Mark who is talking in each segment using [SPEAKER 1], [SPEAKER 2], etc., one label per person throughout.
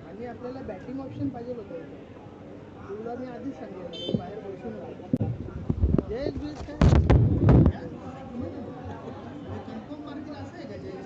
[SPEAKER 1] आणि आपल्याला batting option पाहिजे होतं. तुला मी आधीच सांगितलं बाहेर बसून होतो. जयेश बीस काय कन्फर्म मार्किंग असं आहे का जयेश?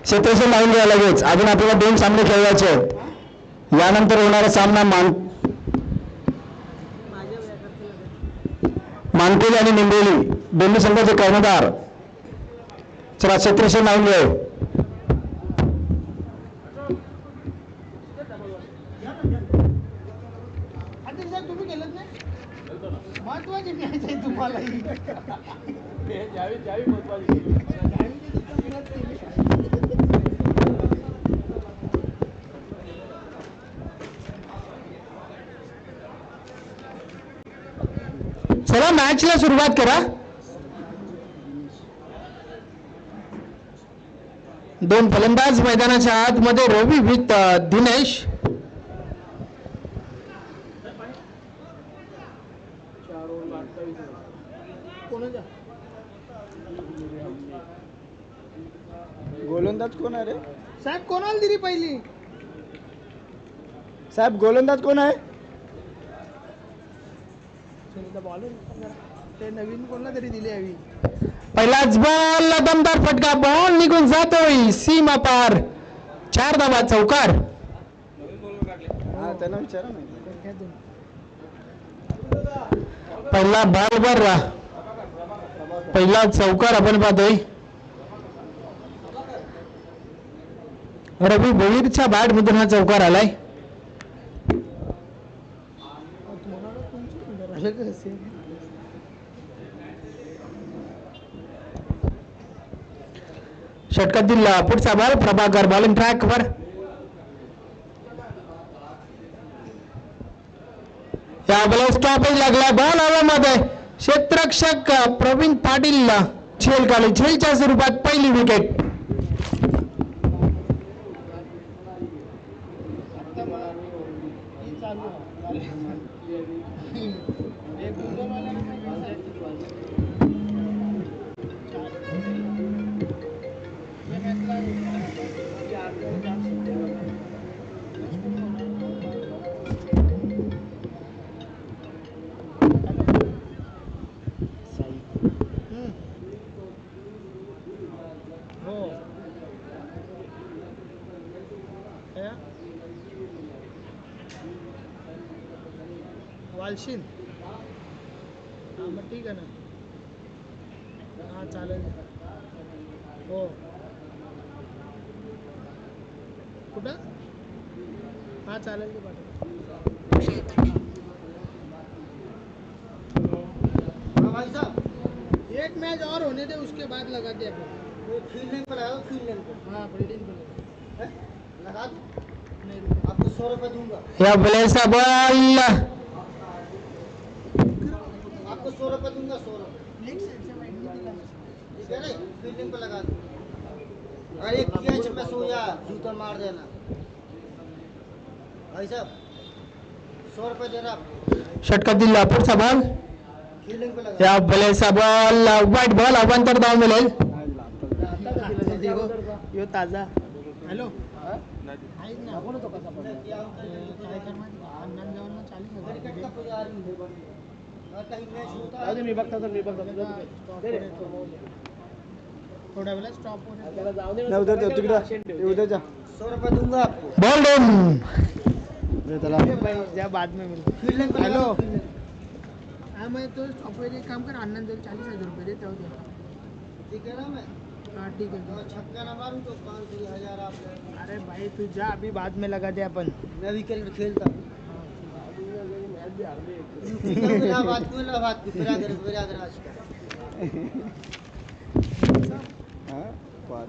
[SPEAKER 2] क्षेत्रक्षण लावून घ्या लगेच. अजून आपल्याला 2 सामने खेळवायचे आहेत. यानंतर होणारा सामना मानकोली आणि निंबोली दोन्ही संघाचे कर्णधार. चला क्षेत्रक्षण लावून घ्या.
[SPEAKER 1] तुम्ही केलं नाही महत्वाची मॅच आहे तुम्हाला.
[SPEAKER 2] चला मॅचला सुरुवात करा. 2 फलंदाज मैदानाच्या आतमध्ये रवी विथ दिनेश.
[SPEAKER 1] गोलंदाज कोण आहे रे साहेब? कोणाला दिली पहिली साहेब? गोलंदाज कोण आहे? ते नवीन कोणाला तरी दिली हवी.
[SPEAKER 2] पहिलाच बॉल दमदार फटका. बॉल निघून जातोय सीमा पार. 4 धावा चौकार.
[SPEAKER 1] त्यांना विचारा ना.
[SPEAKER 2] पहिला बॉल वर पहिला चौकार आपण पाहतोय. रवी भोईरच्या बॅट मधून हा चौकार आलाय. षटकातील पुढचा बॉल प्रभाकर बॉलिंग ट्रॅक वर. या बॉल स्टॉपेज लागला. बॉल हवेमध्ये. क्षेत्ररक्षक प्रवीण पाटील झेल काढली. झेलच्या स्वरूपात पहिली विकेट.
[SPEAKER 1] वालशीन मग ठीक आहे ना. हा चालेल. हो कुठं? हा चालेल की भाई साहब एक मैच और होने दे उसके बाद लगाते हैं. फील्डिंग पर लगाओ. फील्डिंग पर. हाँ फील्डिंग पर लगा. आपको 100 रुपये दूंगा,
[SPEAKER 2] या प्लेचा बॉल
[SPEAKER 1] आपको 100 रुपये दूंगा, 100 रुपये ठीक है ना, फील्डिंग पे लगा दो। अरे कैच में सोया जूता मार देना भाई साहब, 100 रुपये दे रहा आपको,
[SPEAKER 2] षटकातील पुढचा बॉल
[SPEAKER 1] फील्डिंग पे लगा
[SPEAKER 2] या प्लेचा बॉल वाईट बॉल अवांतर धाव मिळेल.
[SPEAKER 1] यो ताजा हॅलो ऐक ना बोलू तो कसा पडला काय कर माहिती का अण्णां जेवण 40,000 अरे मी बघता थोड्या वेळा स्टॉप होणार जाऊ दे उधर जा तिकडे उधर जा 100 रुपये दूंगा आपको
[SPEAKER 2] बॉल डाउन
[SPEAKER 1] चला भाई जा बाद में मिल फील्डिंग हेलो हां मैं तो स्टॉप पे एक काम कर अण्णां जेवण 40,000 रुपये दे तेव्हा दे ठीक है ना मैं हाँ ठीक है तो छक्का ना मारूं तो 5,000 आप अरे भाई तू जा अभी बाद में लगा दे अपन मैं वीकेंड में खेलता हूँ बात को फिरा कर आज का 5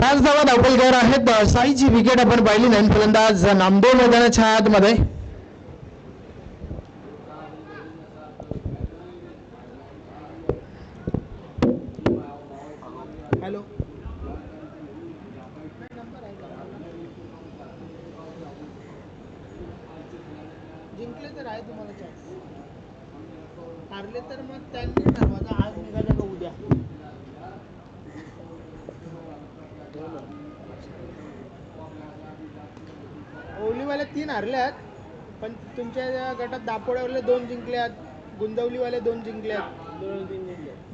[SPEAKER 2] पाच धावा धावपलकर आहेत. साईची विकेट आपण पाहिली नाही. फलंदाज नामदेव मैदानाच्या आतमध्ये.
[SPEAKER 1] हॅलो जिंकले तर आहे तुम्हाला चान्स, हारले तर मग त्यांनी ठरवायचं आज निघालं का उद्या. ओवलीवाले 3 हारल्यात, पण तुमच्या गटात दापोड्यावाले 2 जिंकल्यात, गुंदवलीवाले 2 जिंकल्यात,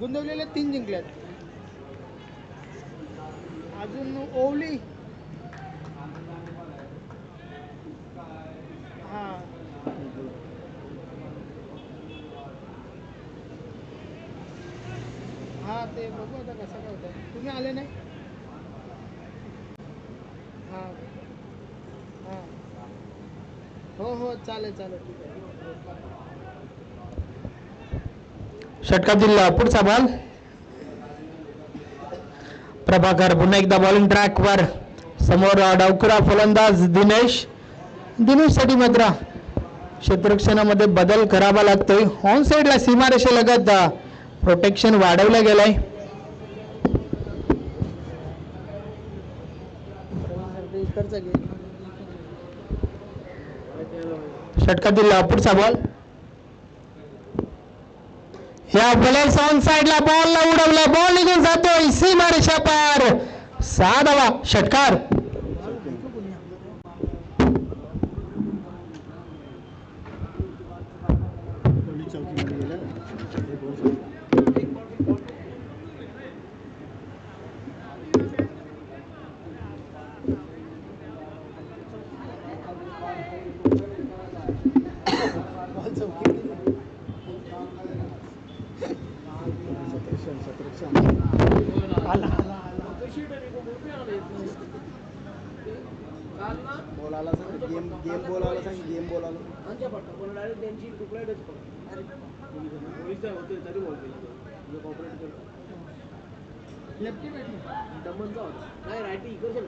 [SPEAKER 1] गुंदवलीवाले 3 जिंकल्यात. अजून ओवली हां हां ते बघू आता कसं काय होतं. तुम्ही आले नाही हां हां हो चालेल ठीक आहे.
[SPEAKER 2] षटकातील पुढचा बॉल प्रभाकर पुन्हा एकदा बॉलिंग ट्रॅकवर. समोर डावखुरा फलंदाज दिनेशसाठी मात्र क्षेत्ररक्षणामध्ये बदल करावा लागतोय. ऑन साईडला सीमारेषेलगत प्रोटेक्शन वाढवलं गेलंय. षटकातील पुढचा बॉल या बॉलर ऑन साईडला बॉलला उडवला, बॉल निघून जातोय सीमारेषा पार. 6 धावा षटकार.
[SPEAKER 1] लेफ्टी बैठली दमनचा होता नाही राईटी इकडचं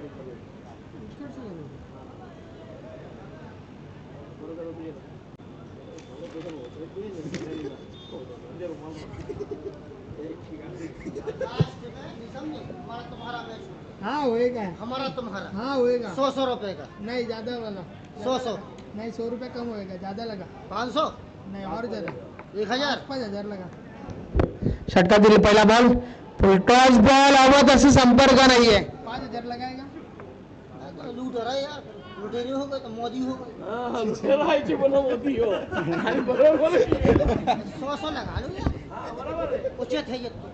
[SPEAKER 1] हाँ होएगा
[SPEAKER 3] हमारा तुम्हारा
[SPEAKER 1] हाँ होएगा
[SPEAKER 3] 100 रुपए का
[SPEAKER 1] नहीं ज्यादा वाला
[SPEAKER 3] 100
[SPEAKER 1] नहीं 100 रुपये कम होएगा ज्यादा लगा
[SPEAKER 3] 500
[SPEAKER 1] नहीं और ज्यादा
[SPEAKER 3] 1000
[SPEAKER 1] 5,000 लगा.
[SPEAKER 2] षटकातील पहिला बॉल टॉस बॉल आवत असं संपर्क नाहीये.
[SPEAKER 1] 5,000 लगाएगा.
[SPEAKER 3] लूट रहा है यार, लुटेरे हो गए तो मोदी हो गए. 100 लगा लो यार, उचित है ये तो.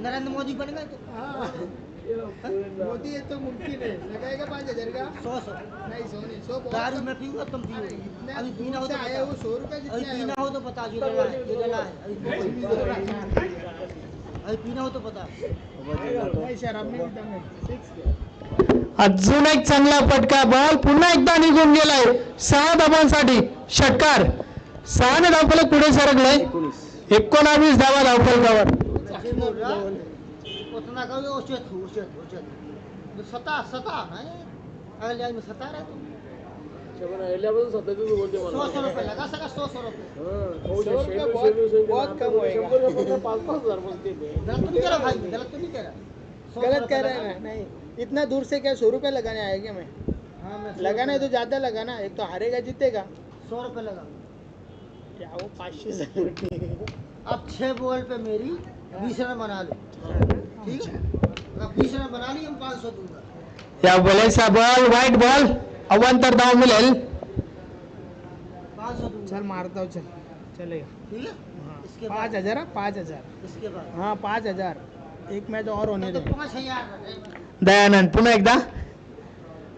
[SPEAKER 3] नरेंद्र मोदी बन गए तो
[SPEAKER 1] हाँ मोदी ये तो मुमकिन है. लगाएगा 5,000 का.
[SPEAKER 3] 100
[SPEAKER 1] नहीं 100 नहीं 100
[SPEAKER 3] दारू में पीऊंगा तुम पियोगे. अभी पीना हो तो
[SPEAKER 1] आए वो 100 रुपये
[SPEAKER 3] अभी
[SPEAKER 1] जितने
[SPEAKER 3] पीना
[SPEAKER 1] आए
[SPEAKER 3] हो तो बता जो लेना है अभी पीना हो तो बता.
[SPEAKER 1] नहीं शराब नहीं पीता मैं.
[SPEAKER 2] अजून एक चांगला फटका बॉल पुन्हा एकदा निघून गेलाय. 6 धावांसाठी षटकार. 6 ने धावफलक पुढे सरकलंय. 19 धावा धावफलकावर.
[SPEAKER 3] उतना ना कहो ओचत तो सता नहीं अगले में सता रहे तुम 100 रुपये लगा सका 100 रुपये
[SPEAKER 1] बहुत कम होएगा।
[SPEAKER 3] गलत तो नहीं कह रहा भाई गलत तो नहीं कह रहा
[SPEAKER 1] गलत कह रहे हैं नहीं, इतना दूर से क्या 100 रुपये लगाने आया क्या मैं?
[SPEAKER 3] हाँ मैं
[SPEAKER 1] लगाना है तो ज्यादा लगाना, एक तो हारेगा जीतेगा।
[SPEAKER 3] 100 रुपये लगा
[SPEAKER 1] क्या वो 500
[SPEAKER 3] अब 6 बॉल पे मेरी 20 रन बना लो ठीक है अगर 20 रन बना ली हम 500 दूंगा
[SPEAKER 2] या बोलायचा बॉल वाईट बॉल अवांतर धाव मिळेल
[SPEAKER 3] 500 दूंगा
[SPEAKER 1] चल मारता हूँ, चल चलेगा।
[SPEAKER 3] ठीक है
[SPEAKER 1] हाँ,
[SPEAKER 3] इसके बाद
[SPEAKER 1] 5,000 5,000
[SPEAKER 3] इसके बाद
[SPEAKER 1] हाँ 5,000 एक मैच और होने
[SPEAKER 3] तो
[SPEAKER 1] दे।
[SPEAKER 3] 5,000
[SPEAKER 2] दयानंद पुन्हा एकदा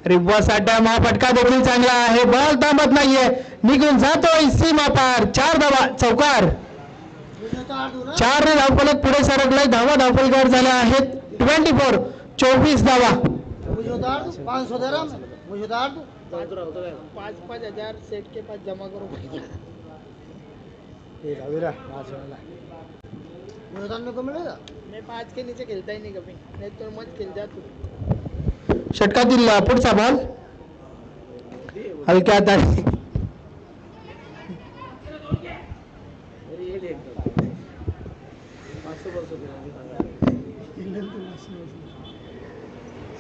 [SPEAKER 2] रिव्वासाठी हा फटका देखील चांगला आहे, बॉल थांबत नाहीये, निघून जातोय सीमा पार, 4 धावा चौकार,
[SPEAKER 3] मुझे उतार दूँ ना
[SPEAKER 2] 4 ने धावफलक पुढे सरकलाय, धावा धावफलकावर झाल्या आहेत 24 धावा।
[SPEAKER 3] मुझे उतार दूँ 500 दे रहा मैं मुझे उतार दूँ
[SPEAKER 1] 5,000 सेठ के पास जमा करो।
[SPEAKER 3] मुझे उतारने को मिलेगा
[SPEAKER 1] मैं 5 के नीचे खेलता ही नहीं कभी, नहीं तो मत खेल जा तू।
[SPEAKER 2] षटकातील पुढचा बॉल हलक्या हाताने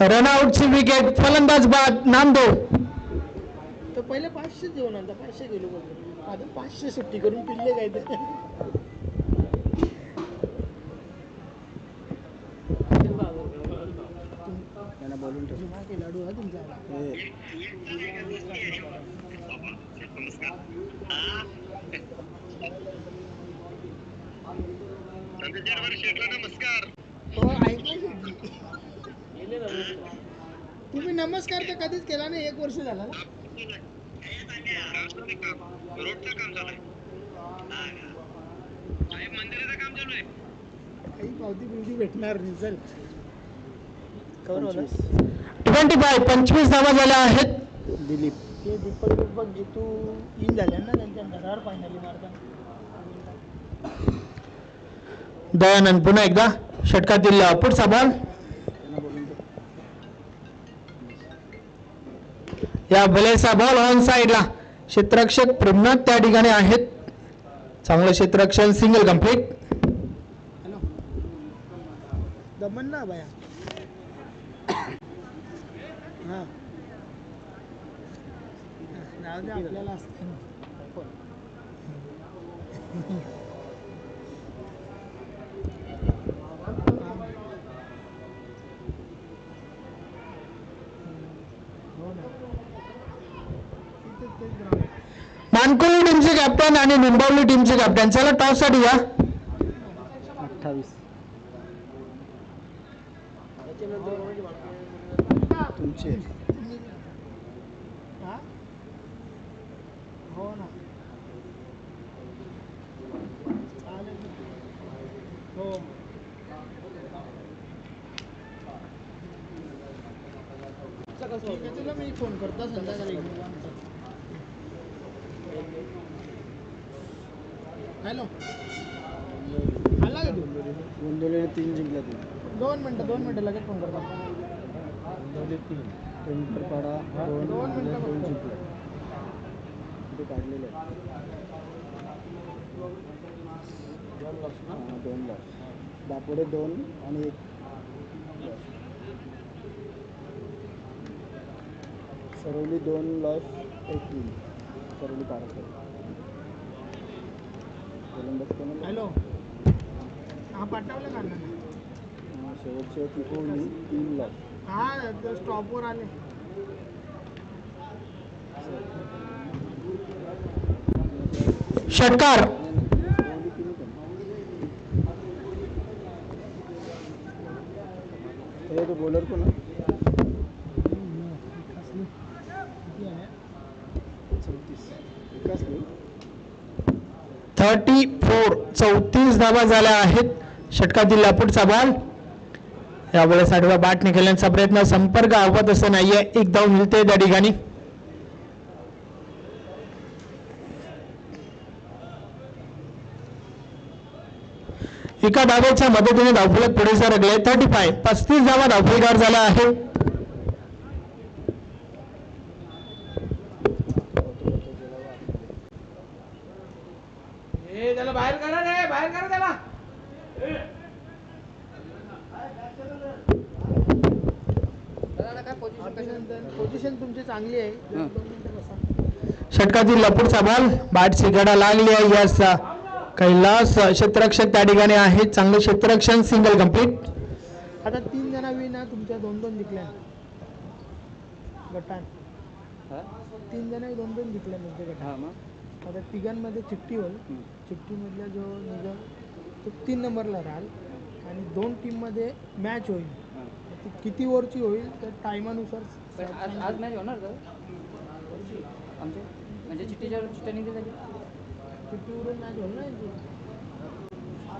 [SPEAKER 2] रनआउटची विकेट, फलंदाज बाद नामदेव।
[SPEAKER 1] तो पहिले 500 देऊ नंतर 500 गेलो बघ, आता 500 सुट्टी करून पिल्ले काय ते बोलून लाडू हा तुमचा हो ऐकलं तुम्ही नमस्कार तर कधीच केला नाही, 1 वर्ष झाला ना काही पावती बिवती भेटणार नाही चल कवर होला
[SPEAKER 2] 25 धावा झाल्या आहेत।
[SPEAKER 1] दिलीप ते दीपक जितू इन झाल्या ना त्यांच्या घरावर फायनली मारता।
[SPEAKER 2] दयानंद पुन्हा एकदा षटकातील पुढचा बॉल, या भलेचा बॉल ऑन साइडला, क्षेत्ररक्षक प्रभनाथ त्या ठिकाणी आहेत, चांगलं क्षेत्ररक्षण, सिंगल कंप्लीट।
[SPEAKER 1] हॅलो दमन ना भया हां जाऊ दे आपल्याला असते ना हो ना तेच ग्राउंड
[SPEAKER 2] मानकोली टीमचे कॅप्टन आणि निंबावली टीमचे कॅप्टन, चला टॉस साठी या।
[SPEAKER 1] 28 तुमचे हो ना चालेल हो ठीक आहे, तुला मी फोन करतो संध्याकाळी। हॅलो आला का तू?
[SPEAKER 4] गोंदवलीने 3 जिंकल्या तू
[SPEAKER 1] 2 मिनटं लगेच फोन करतो।
[SPEAKER 4] गोंदवली 3 पेंटरपाडा
[SPEAKER 1] 2 मिनटं
[SPEAKER 4] 2
[SPEAKER 1] फक्त।
[SPEAKER 4] जिंकल्या ते काढलेले आहेत 2 लॉस दापोडे 2 आणि 1 loss Saravali 2 loss 1 win Saravali पाडा गोलंदाज कोण
[SPEAKER 1] हॅलो हा पाठवलं का अण्णांना?
[SPEAKER 4] शेवटचे कोहली 3 लॉस
[SPEAKER 1] हा ते स्टॉपवर आले।
[SPEAKER 2] षटकार
[SPEAKER 4] कोहली 3 हे तो बॉलर कोण आहे?
[SPEAKER 2] 34 धावा झाल्या आहेत। षटकातील पुढचा बॉल, यावेळेस आडव्या बॅटने खेळण्याचा प्रयत्न, संपर्क आवत असं नाहीये, 1 धाव मिळते त्या ठिकाणी। एका धावेच्या मदतीने धावफलक पुढे सरकले. 35 धावा धावफलकावर झाल्या आहेत.
[SPEAKER 1] त्याला बाहेर करा रे, बाहेर करा त्याला. पोझिशन तुमची चांगली आहे. 2 मिनिटं बसा.
[SPEAKER 2] षटकातील लपूटचा बॉल बॅट सिगाडा लागली आहे. यस कैलास क्षेत्ररक्षक त्या ठिकाणी आहेत. चांगले क्षेत्ररक्षण. Single complete.
[SPEAKER 1] आता 3 जणांनी ना तुमच्या 2-2 जिंकल्या गटान. 3 जण 2-2 जिंकल्या म्हणजे गटात. आता तिघांमध्ये चिठ्ठी होईल. चिठ्ठीमधला जो निघेल तो 3 नंबरला राहील आणि 2 टीममध्ये मॅच होईल. ती किती ओव्हरची होईल तर टायमानुसार.
[SPEAKER 5] आज मॅच होणार का आमचे म्हणजे चिठ्ठीच्या चिठ्ठ्या निघली झाली
[SPEAKER 1] चिठ्ठीवरून मॅच होईल ना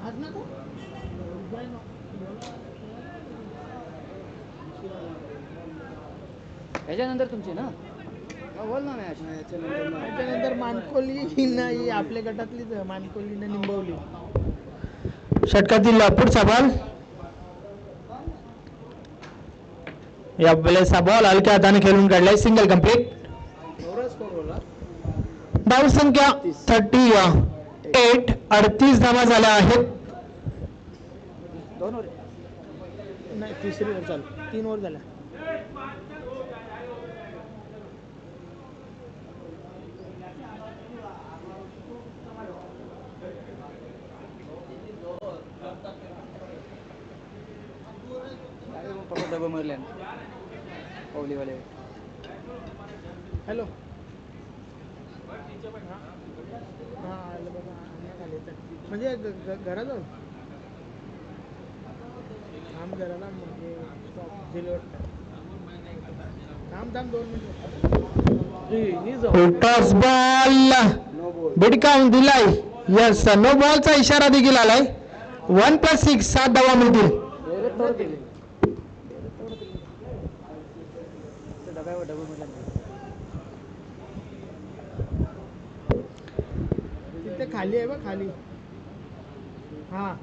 [SPEAKER 1] आज ना तो
[SPEAKER 5] ह्याच्यानंतर तुमची ना बोल ना मॅच
[SPEAKER 1] त्याच्यानंतर मानकोली नाही आपल्या गटातलीच मानकोलीने निंबवली.
[SPEAKER 2] षटकातील पुढचा बॉल. या वेळेचा बॉल हलक्या हाताने खेळून काढलाय. Single complete. धावसंख्या 38. 38 धावा झाल्या आहेत.
[SPEAKER 5] 2 ओव्हर
[SPEAKER 1] नाही 3री ओव्हर चालू. 3 ओव्हर झाल्या.
[SPEAKER 5] डबा मारले पावलीवाले.
[SPEAKER 1] हॅलो हां आलं बाबा आले तर म्हणजे घराजवळ थांब घराला म्हणजे थांब 2 मिनिटं.
[SPEAKER 2] टॉस बॉल भिडकावून दिलाय. यस नो बॉलचा इशारा देखील आलाय. 1+6 7 धावा मिळतील.
[SPEAKER 1] तिथे खाली आहे बघ खाली. हां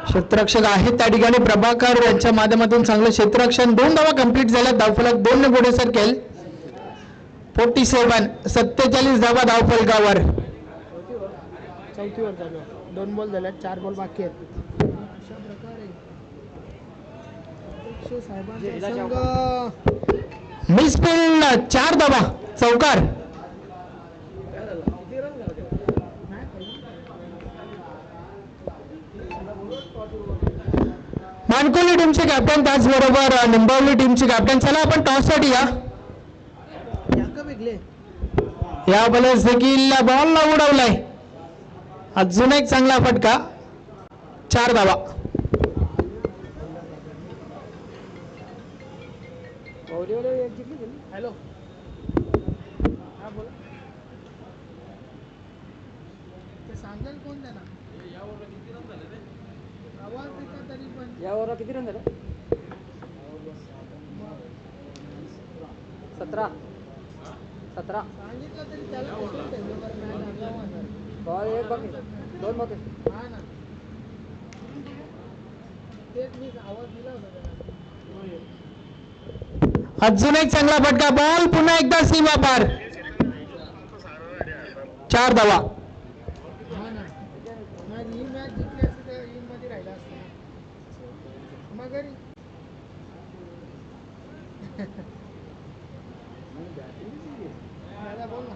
[SPEAKER 2] क्षेत्ररक्षक आहेत त्या ठिकाणी प्रभाकर यांच्या माध्यमातून चांगलं क्षेत्ररक्षण. 2 धावा कंप्लीट झाल्या. धावफलक 2 ने पुढे सरकेल. 47 धावा धावफलकावर.
[SPEAKER 1] चौथी वर चालू. 2 बॉल झाल्यात. 4 बॉल बाकी आहेत. अशा प्रकारे साहेबांचा संघ
[SPEAKER 2] मिसफिल्ड 4 धावा चौकार. मानकोली टीमचे कॅप्टन त्याचबरोबर निंबवली टीमचे कॅप्टन. चला आपण टॉस साठी या. या बॉलर्स देखील बॉलला उडवलाय. अजून एक चांगला फटका. 4 धावा.
[SPEAKER 1] हॅलो हां बोला. ते सांगाल कोण त्याला आवाज देता तरी पण.
[SPEAKER 5] या ओव्हरला किती रन झाले? 17
[SPEAKER 1] सांगितलं तरी त्याला बसून ठेवलं बरं नाही.
[SPEAKER 5] बॉल 1 बाकी 2 बाकी.
[SPEAKER 1] हा ना तेच मी आवाज दिला होता त्याला.
[SPEAKER 2] अजून एक चांगला फटका. बॉल पुन्हा एकदा सीमा पार. 4 धावा.
[SPEAKER 1] हा ना मग ही मॅच जिंकली असते तर मध्ये राहिला असतं ना मग घरी. दादा बोल ना.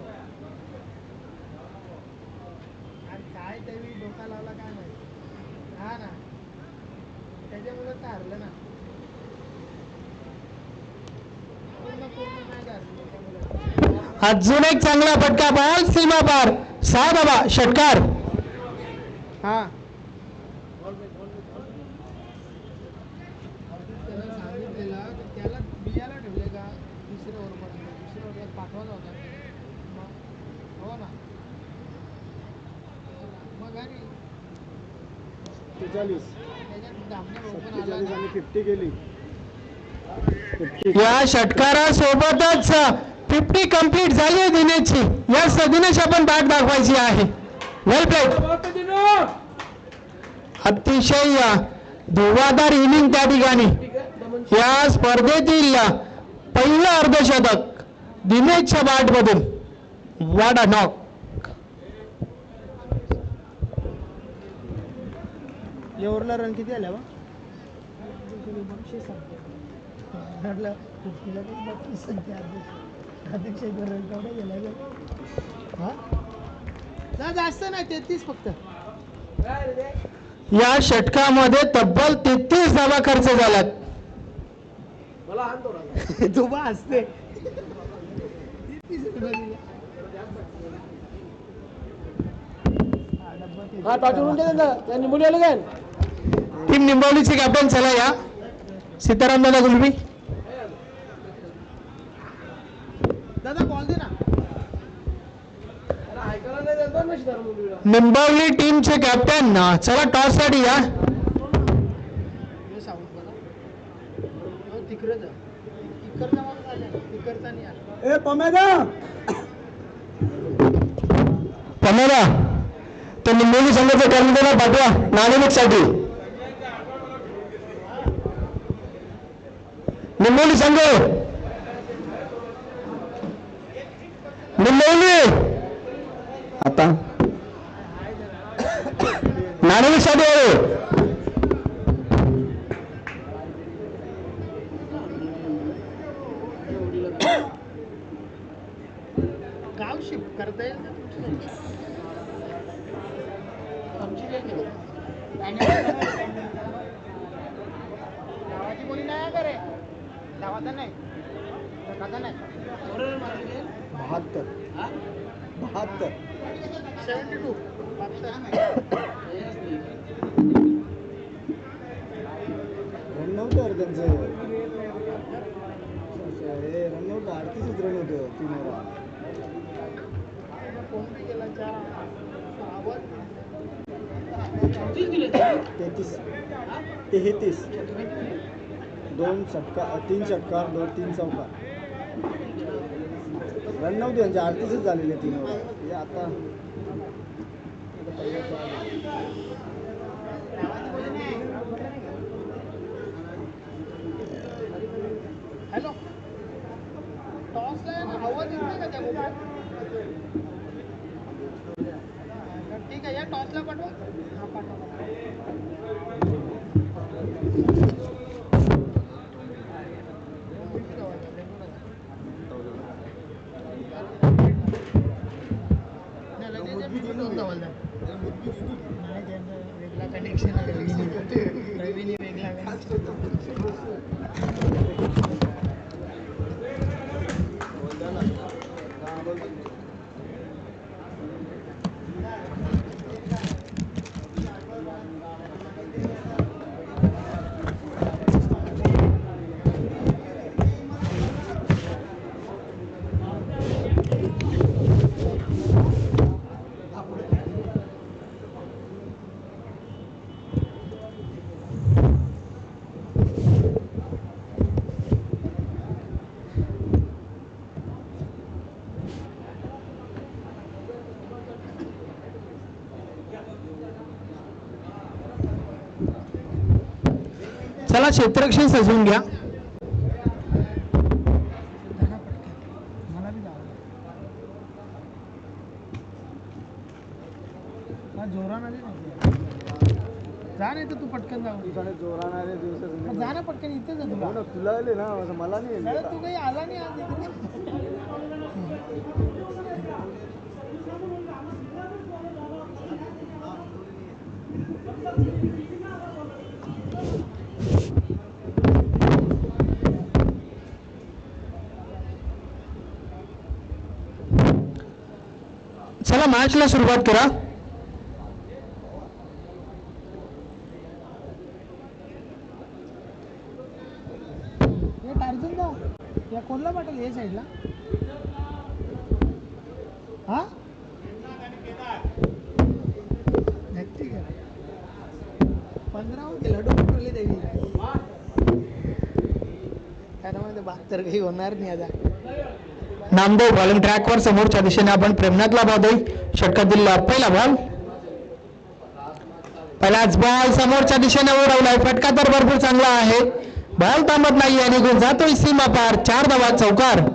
[SPEAKER 1] अरे काय तरी डोका लावला काय माहिती. हा ना त्याच्यामुळे तर हरलं ना. पूर्ण मॅच हरली त्याच्यामुळे.
[SPEAKER 2] अजून एक चांगला फटका. बॉल सीमा पार. 6 धावा. षटकार.
[SPEAKER 1] हा त्याला सांगितलेला तर त्याला बियाला ठेवले का 3ऱ्या ओव्हरपर्यंत. 3ऱ्या ओव्हरला पाठवायचा होता. मग हो ना मग घरी
[SPEAKER 4] 47
[SPEAKER 1] त्याच्यात दामने ओपन आला
[SPEAKER 4] 47 आणि 50 गेली.
[SPEAKER 2] या षटकारासोबतच 50 कंप्लीट झाली आहे दिनेशची. यस दिनेश आपण बॅट दाखवायची आहे. Well played. अतिशय धुवाधार इनिंग त्या ठिकाणी. या स्पर्धेतील पहिलं अर्धशतक दिनेशच्या बॅटमधून. What a knock.
[SPEAKER 1] एवढला रन किती आल्या बा? जास्त नाही 33 फक्त.
[SPEAKER 2] या षटकामध्ये तब्बल 33 धावा खर्च झाल्यात.
[SPEAKER 1] तो बा असते
[SPEAKER 2] टीम निंबवलीचे कॅप्टन चला या. सीताराम दादा गुलबी.
[SPEAKER 1] दादा बॉल दे ना.
[SPEAKER 2] निंबवली टीमचे कॅप्टन चला टॉस साठी या. पमेरा तो निंबवली संघाचा कर्मचारी पाठवा नाणेनिक साठी. निंबवली संघ निंबवली आता नाणेनिक साठी.
[SPEAKER 1] गाव शिफ्ट करता येईल ना गावाची बोली नाही करे. गावाचा नाही काका नाही.
[SPEAKER 4] 72
[SPEAKER 1] 72
[SPEAKER 4] रन नव्हतं त्यांचं. रन नव्हतं 38 रन होतं 3 ओव्हर.
[SPEAKER 1] कोण बी गेला 4 आवाज
[SPEAKER 4] 33 2 षटकार 3 षटकार 3 चौकार. रन नव्हते त्यांचे 38च झालेले 3 ओव्हर. म्हणजे आता
[SPEAKER 1] हॅलो टॉसला आवाज येत नाही का त्या मोबाईल? ठीक आहे या टॉसला पाठवा. हा पाठवा. वेगळा कनेक्शन आहे. रवीने वेगळा
[SPEAKER 2] चला क्षेत्ररक्षण सजवून घ्या.
[SPEAKER 1] मला बी जोरान आले जा नाही तर तू पटकन जाऊ.
[SPEAKER 4] जोराणारे दिवस
[SPEAKER 1] जा ना पटकन इथेच आहे तुला.
[SPEAKER 4] तुला आले ना मला नाही.
[SPEAKER 1] तू काही आला नाही आज इकडे.
[SPEAKER 2] चला मॅचला सुरुवात करा.
[SPEAKER 1] टार्झन जाऊ या कोणला पाठवलं हे साईडला. हा ठीक आहे 15 गेला डोकली देवी. काय म्हणते 72 काही होणार नाही आता.
[SPEAKER 2] नामदेव बॉलिंग ट्रॅकवर समोरच्या दिशेने आपण प्रेमनाथला पाहतोय. षटकातील पहिला बॉल, पहिलाच बॉल समोरच्या दिशेने उडवलाय. फटका तर भरपूर चांगला आहे. बॉल थांबत नाही आणि निघून जातोय सीमा पार. 4 धावा, चौकार.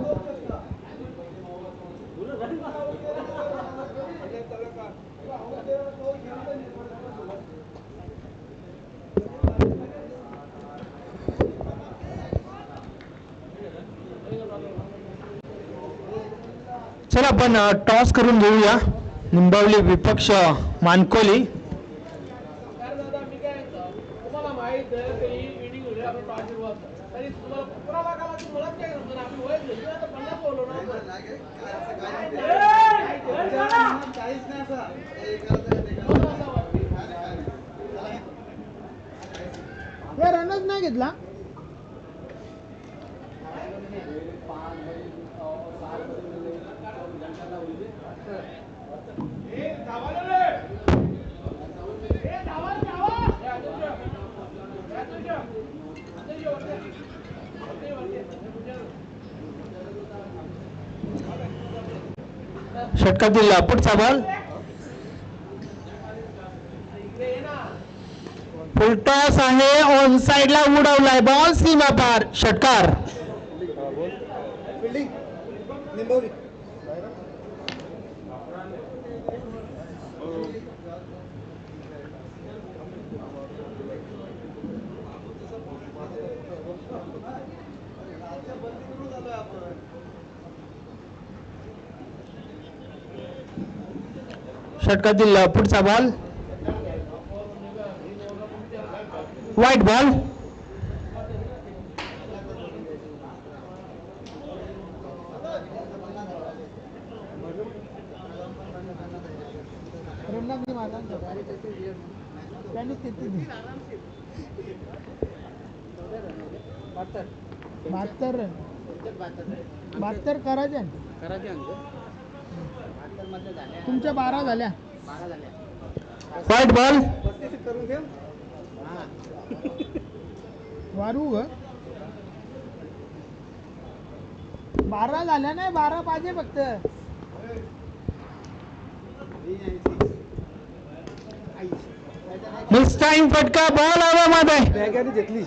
[SPEAKER 2] चला आपण टॉस करून घेऊया. निंबावली विपक्ष मानकोली.
[SPEAKER 1] रनच नाही घेतला.
[SPEAKER 2] षटकातील पुढचा बॉल, फुलटॉस आहे. ऑन साइडला उडवलाय बॉल, सीमा पार. षटकार. षटकातील पुढचा बॉल, व्हाईट बॉल.
[SPEAKER 1] बहात्तर करायचे तुमच्या 12 झाल्या.
[SPEAKER 2] White ball.
[SPEAKER 1] वारू ग 12 झाल्या नाही, 12 पाहिजे फक्त.
[SPEAKER 2] मिस टाइम फटका. बॉल हवेमध्ये.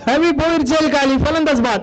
[SPEAKER 2] हवी बोईर जेल खाली. फलंदाज बाद.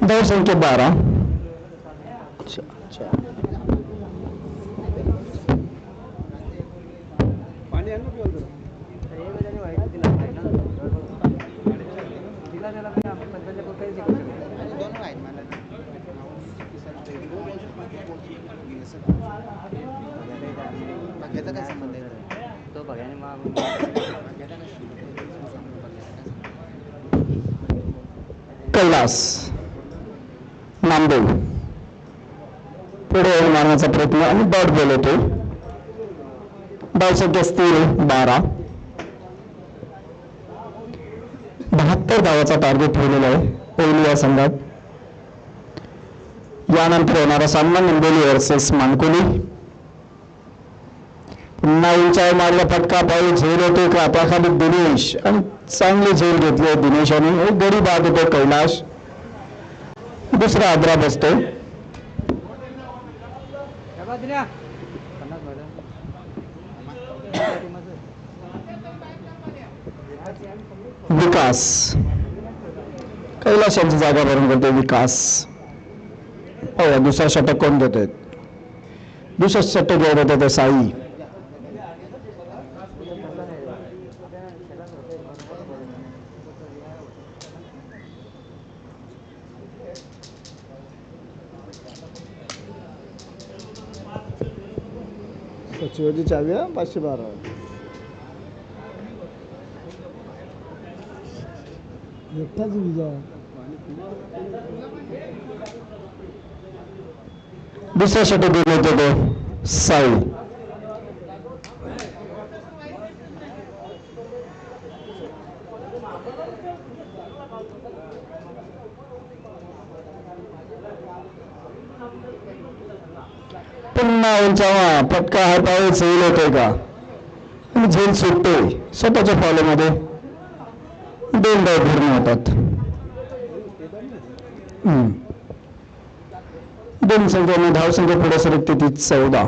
[SPEAKER 2] धाव संख्या 12. कैलास नामदेव पुढे मारण्याचा प्रयत्न आणि डॉट बॉल होतो. धाव संख्या स्थिर 12. 72 धावाचा टार्गेट ठेवलेला आहे कोहली या संघात. यानंतर होणारा सामना निंबोली वर्सेस मानकोली. पुन्हा उंचाई मारला फटका. बॉल झेल होते त्याखाली दिनेश आणि चांगली झेल घेतली दिनेशाने. एक गडी बाद होतो कैलाश. दुसरा आद्रा बसतो. विकास कैलाशांची जागा भरून करतो विकास. हो दुसरा षटक कोण देत आहेत? दुसरा षटक घेऊन येत होते साई.
[SPEAKER 4] सचिवाची चावी आहे 512. एकटाच विजा.
[SPEAKER 2] दुसऱ्या षटकात होते तो साई. पुन्हा उंचावा पटका हातावर झेल होतोय का आणि झेल सुटतोय. स्वतःच्या फॉलोमध्ये 2 डाव पूर्ण होतात. 2 संख्येने धावसंख्या पुढे सरकते ती 14.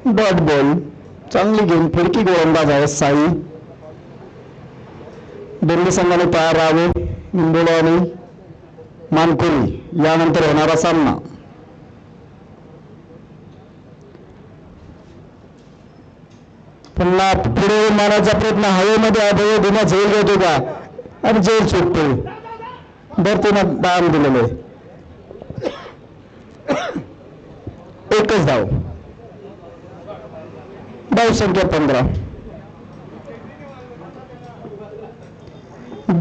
[SPEAKER 2] Dot ball. चांगली गेम. फिरकी गोलंदाज आहे साई. दोन्ही संघाने तयार राहावे. इंदोला आणि मानकुली यानंतर होणारा सामना. पुन्हा पुढे मारण्याचा प्रयत्न. हवेमध्ये अभय दिना झेल घेतो का आणि झेल सुटतो. धरतीनं दान दिलेलं आहे. एकच धाव. धाव संख्या 15.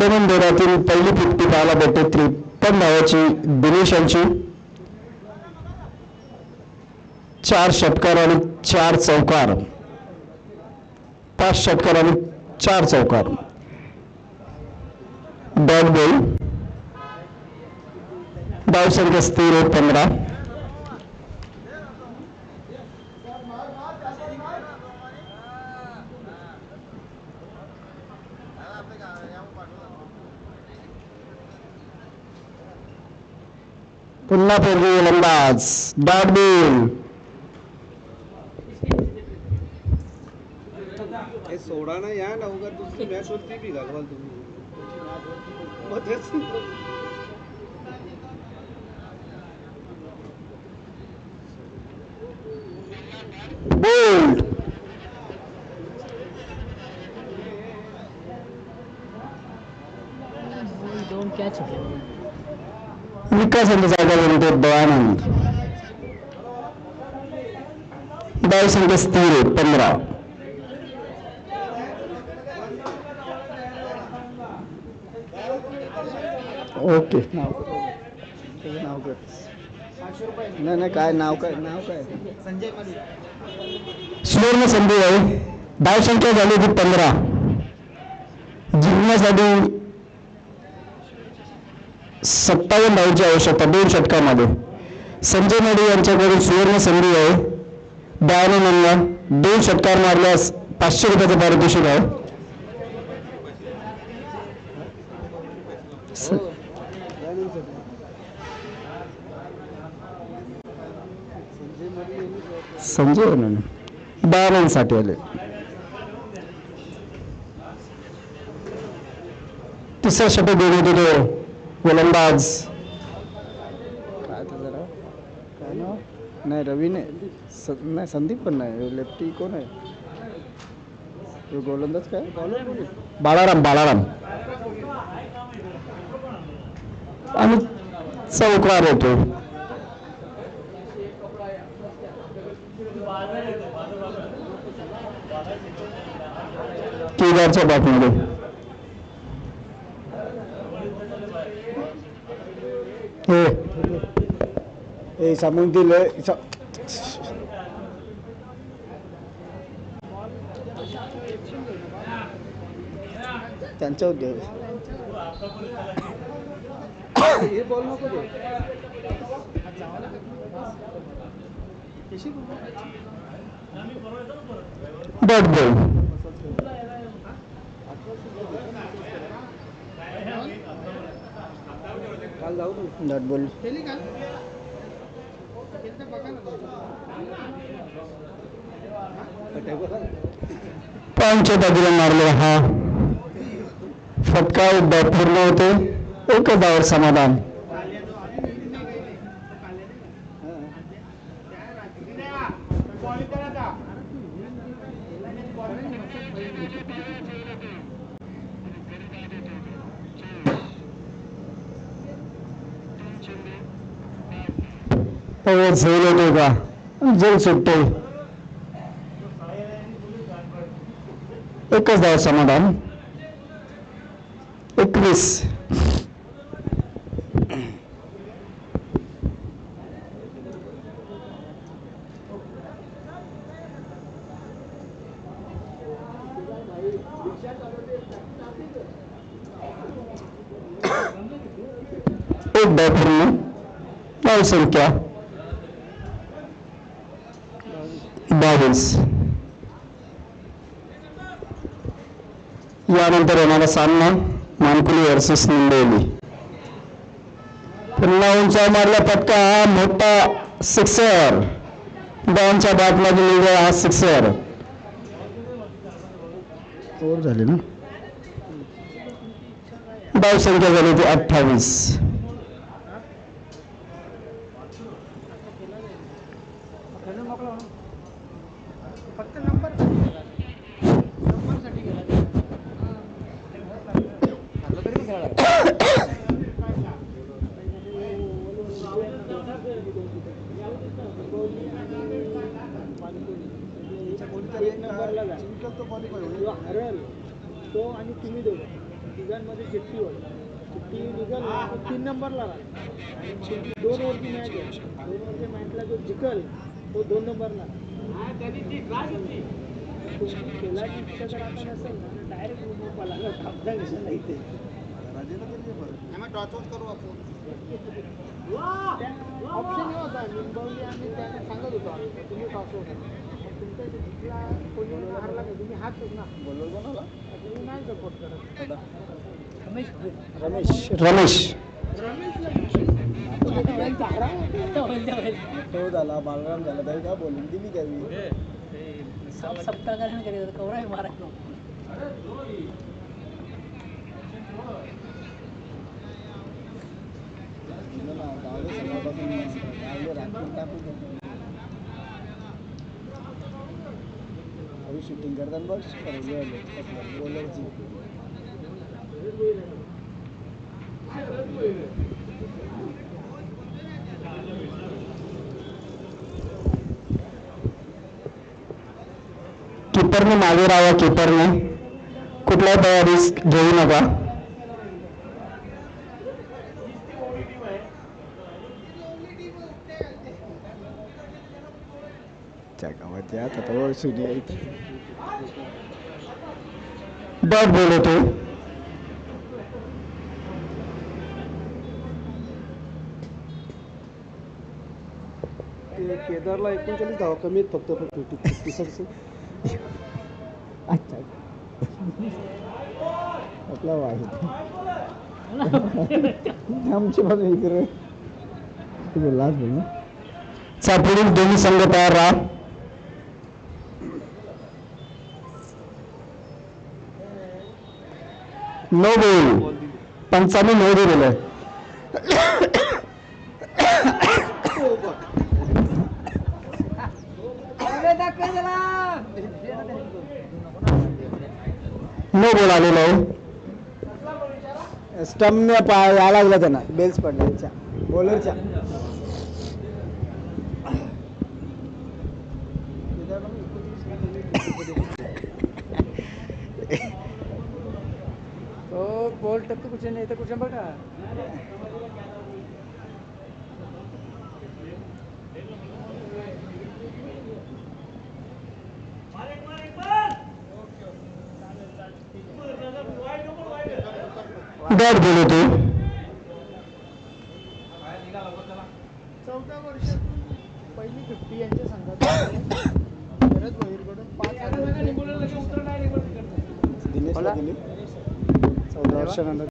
[SPEAKER 2] दमन दौऱ्यातील पहिली फिफ्टी पाहायला भेटते 53 धावाची दिनेश यांची. 4 षटकार आणि 4 चौकार. 5 षटकार आणि 4 चौकार. Dot ball. धाव संख्या स्थिर आहे 15. पुन्हा फिरकी गोलंदाज. Dot ball.
[SPEAKER 4] हे सोडा ना या लवकर. दुसरी मॅच होती बी घालवाल तुम्ही.
[SPEAKER 2] बोल्ड. विकासांची जागा बनते दयानंद. धाव संख्या स्थिर आहे 15. ओके.
[SPEAKER 4] नाव काय? नाही काय नाव काय?
[SPEAKER 3] संजय मलिक.
[SPEAKER 2] सुवर्ण संधी आहे. धाव संख्या झाली ती 15. जिंकण्यासाठी 57 धावांची आवश्यकता 2 षटकामध्ये. संजय मेढे यांच्याकडे सुवर्ण संधी आहे. दयानंदला 2 षटकार मारल्यास 500 रुपयाचं पारितोषिक आहे. संजय दयानंदसाठी आले. तिसरा षटक देऊन होते तो गोलंदाज.
[SPEAKER 4] काय ते जरा काय नाव? नाही रवी नाही संदीप पण नाही. लेफ्टी कोण आहे? तो गोलंदाज काय?
[SPEAKER 2] बाळाराम आणि चौकार होतो. केदारच्या बॅटमध्ये.
[SPEAKER 4] ए सामून दिलं. त्यांच्यावर दे. हे बॉल नको दे.
[SPEAKER 2] Dot ball.
[SPEAKER 4] Dot ball.
[SPEAKER 2] पांचच्या बाजूला मारलेला हा फटका पूर्ण होते. 1 धावावर समाधान. पाहूया झेल होते का, झेल सुटते. एकच धाव समाधान. 21. एक धाव पूर्ण. धाव संख्या 22. यानंतर येणारा सामना मानकुली वर्सेस निंबोली. पुन्हा उंचावर मारला फटका, हा मोठा सिक्सर. डाऊनच्या बॅटला दिलेला हा सिक्सर. ओव्हर झाली ना. धाव संख्या झाली ती 28.
[SPEAKER 1] फक्त नंबरसाठी गेला. एक नंबरला हरल तो आणि तुम्ही दोघं तिघांमध्ये चिठ्ठी होईल. चिठ्ठी निघल 3 नंबरला राहील आणि शेवटी 2 ओव्हरची मॅच आहे. 2 ओव्हरच्या मॅचला जो जिंकल तो 2 नंबरला. खेळाची इच्छा जर आपण असेल ना डायरेक्ट पलाला थांबता कशा नाही ते ऑप्शन होता. निंबवली आम्ही त्यांना सांगत होतो तुम्ही टॉस तुमचा जिंकला कोणी हारला का तुम्ही हाच ना बोलवलं कोणाला तुम्ही नाही सपोर्ट करत.
[SPEAKER 2] रमेश
[SPEAKER 4] तो झाला, बालराम झाला, तरी का बोलून दिली त्यावी.
[SPEAKER 5] सप्ताह करेल कवरा मारा.
[SPEAKER 4] शूटिंग करताना बघ बॉलरची.
[SPEAKER 2] कीपरने मागे राहावा. कीपरने कुठलाही रिस्क घेऊ नका.
[SPEAKER 4] गावात या तर शून्य
[SPEAKER 2] डॉट बॉल होतो.
[SPEAKER 4] केदारला 39 धावा कमी आहेत फक्त. अच्छा आपला वाईट आमची बाजू इकडे लास्ट बोल ना.
[SPEAKER 2] पुढील दोन्ही संघ तयार राहा. No ball. पंचांनी नो दिलेलं. नो बॉल आलेला आहे.
[SPEAKER 4] स्टम्पने यायला लागला त्यांना बेल्स पडल्याच्या बॉलरच्या.
[SPEAKER 5] बॉल टक्के कुछ नहीं तो कुछ बघा.
[SPEAKER 2] डॉट बॉल होतो.
[SPEAKER 1] 14 वर्षातून पहिली 50 यांच्या संघात परत वहीरकडून 5
[SPEAKER 4] दिनेशला दिली 14 वर्षानंतर.